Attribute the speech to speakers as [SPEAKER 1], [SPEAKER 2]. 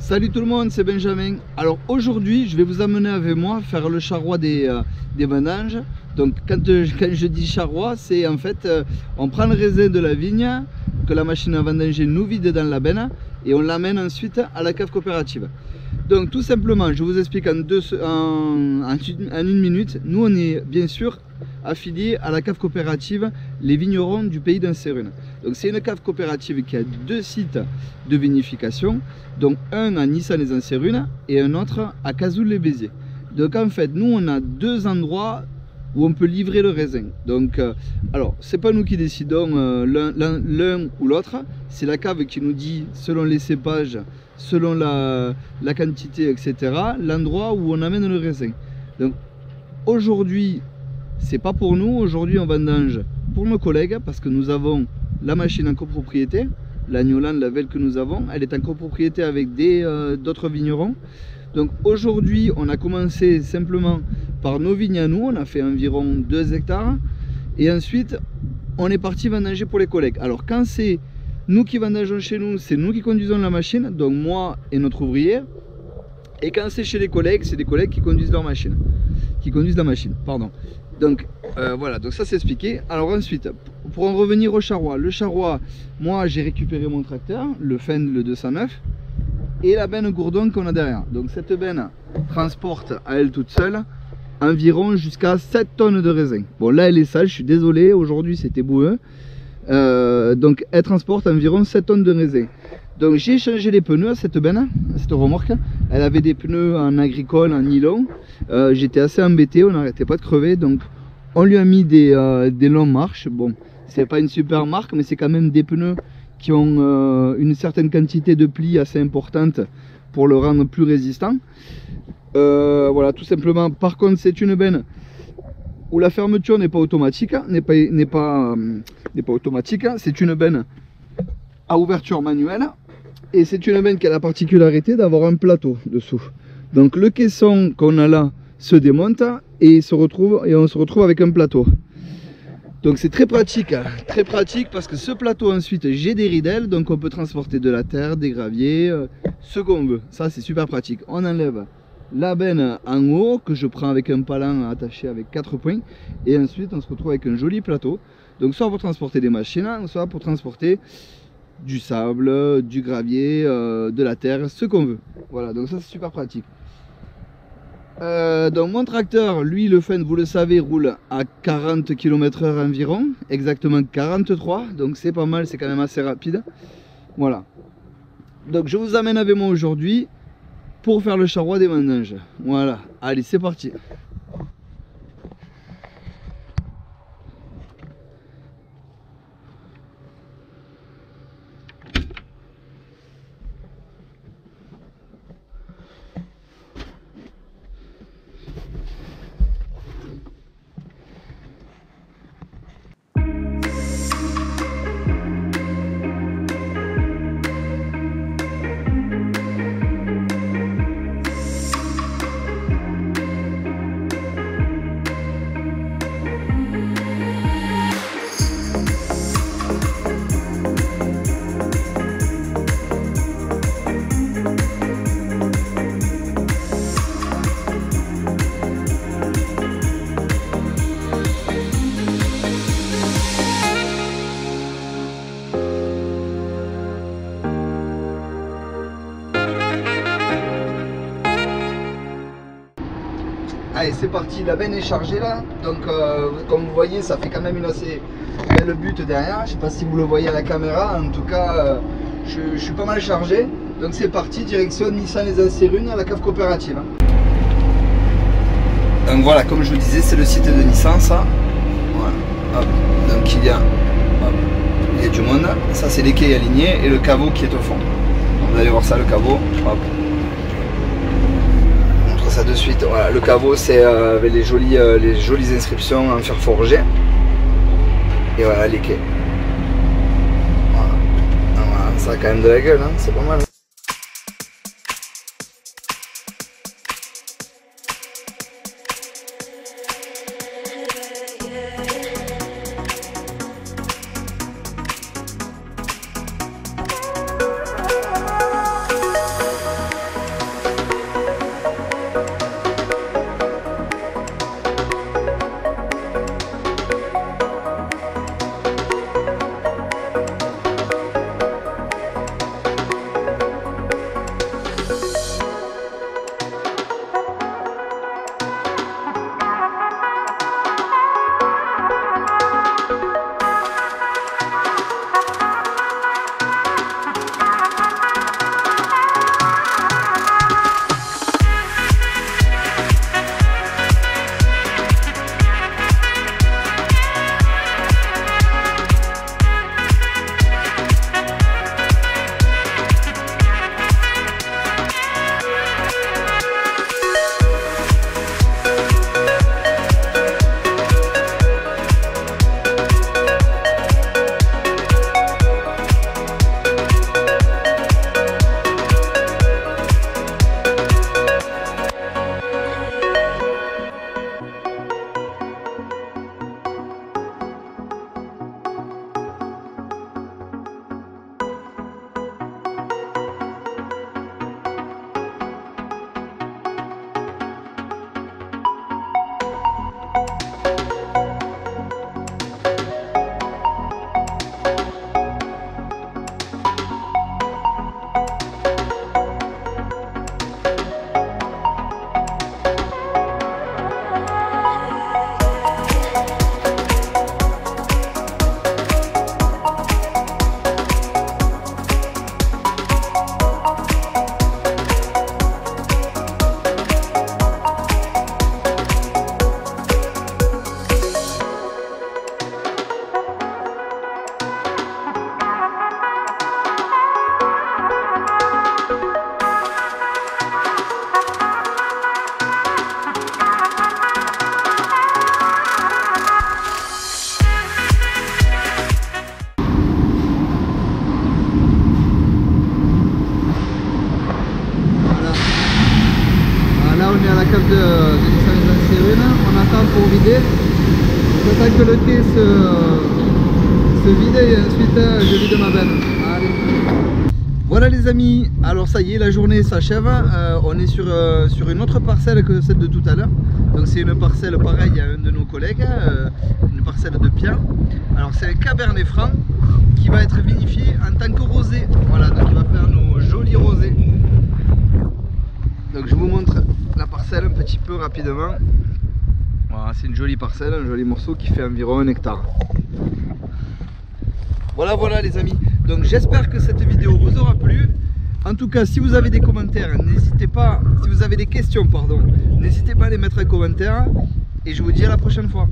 [SPEAKER 1] Salut tout le monde, c'est Benjamin. Alors aujourd'hui, je vais vous amener avec moi faire le charroi des vendanges. Donc quand je dis charroi, c'est en fait, on prend le raisin de la vigne que la machine à vendanger nous vide dans la benne et on l'amène ensuite à la cave coopérative. Donc tout simplement, je vous explique en une minute. Nous on est bien sûr affilié à la cave coopérative Les Vignerons du Pays d'Ansérune. Donc c'est une cave coopérative qui a deux sites de vinification, donc un à Nissan-les-Ansérunes et un autre à Cazoul-les-Béziers. Donc en fait nous on a deux endroits où on peut livrer le raisin. Donc alors c'est pas nous qui décidons l'un ou l'autre, c'est la cave qui nous dit selon les cépages, selon la quantité, etc., l'endroit où on amène le raisin. Donc aujourd'hui c'est pas pour nous, aujourd'hui on vendange pour nos collègues parce que nous avons la machine en copropriété, la Newland, la Velle que nous avons, elle est en copropriété avec d'autres vignerons. Donc aujourd'hui on a commencé simplement par nos vignes à nous, on a fait environ 2 hectares et ensuite on est parti vendanger pour les collègues. Alors quand c'est nous qui vendangeons chez nous, c'est nous qui conduisons la machine, donc moi et notre ouvrier. Et quand c'est chez les collègues, c'est les collègues qui conduisent leur machine, pardon. Donc voilà, donc ça c'est expliqué. Alors ensuite, pour en revenir au charroi, le charroi, moi j'ai récupéré mon tracteur, le Fendt, le 209, et la benne gourdon qu'on a derrière. Donc cette benne transporte à elle toute seule environ jusqu'à 7 tonnes de raisin. Bon là elle est sale, je suis désolé, aujourd'hui c'était boueux. Donc elle transporte environ 7 tonnes de raisin. Donc j'ai changé les pneus à cette benne, à cette remorque. Elle avait des pneus en agricole, en nylon. J'étais assez embêté, on n'arrêtait pas de crever. Donc on lui a mis des longs marches. Bon, c'est pas une super marque, mais c'est quand même des pneus qui ont une certaine quantité de plis assez importante pour le rendre plus résistant. Voilà, tout simplement. Par contre, c'est une benne où la fermeture n'est pas automatique, c'est une benne à ouverture manuelle et c'est une benne qui a la particularité d'avoir un plateau dessous. Donc le caisson qu'on a là se démonte et on se retrouve avec un plateau. Donc c'est très pratique parce que ce plateau ensuite j'ai des ridelles, donc on peut transporter de la terre, des graviers, ce qu'on veut. Ça c'est super pratique. On enlève la benne en haut que je prends avec un palan attaché avec 4 points et ensuite on se retrouve avec un joli plateau, donc soit pour transporter des machines, soit pour transporter du sable, du gravier, de la terre, ce qu'on veut. Voilà, donc ça c'est super pratique. Donc mon tracteur, lui le Fendt, vous le savez, roule à 40 km/h environ, exactement 43, donc c'est pas mal, c'est quand même assez rapide. Voilà, donc je vous amène avec moi aujourd'hui pour faire le charroi des vendanges. Voilà, allez c'est parti. Allez c'est parti, la benne est chargée là, donc comme vous voyez ça fait quand même une assez belle butte derrière, je sais pas si vous le voyez à la caméra, en tout cas je suis pas mal chargé, donc c'est parti, direction Nissan-les-Ansérunes à la cave coopérative. Donc voilà, comme je vous disais, c'est le site de Nissan ça, voilà. Hop. Donc il y a du monde, ça c'est les quais alignés et le caveau qui est au fond, donc, vous allez voir ça le caveau, hop. Ça de suite, voilà, le caveau c'est avec les jolies inscriptions en fer forgé et voilà les quais. Voilà. Voilà, ça a quand même de la gueule, hein, c'est pas mal. est à la cave de Nissan Saint-Cérune, on attend pour vider. On attend que le thé se vide et ensuite je vide ma benne. Allez. Voilà les amis, alors ça y est, la journée s'achève. On est sur une autre parcelle que celle de tout à l'heure. Donc c'est une parcelle pareille à un de nos collègues, une parcelle de Pian. Alors c'est un Cabernet Franc qui va être vinifié en tant que rosé. Voilà, donc il va faire nos jolis rosés. Donc je vous montre la parcelle un petit peu rapidement. Voilà, c'est une jolie parcelle, un joli morceau qui fait environ 1 hectare. Voilà les amis, donc j'espère que cette vidéo vous aura plu. En tout cas, si vous avez des commentaires, n'hésitez pas, si vous avez des questions, pardon, n'hésitez pas à les mettre en commentaire. Et je vous dis à la prochaine fois.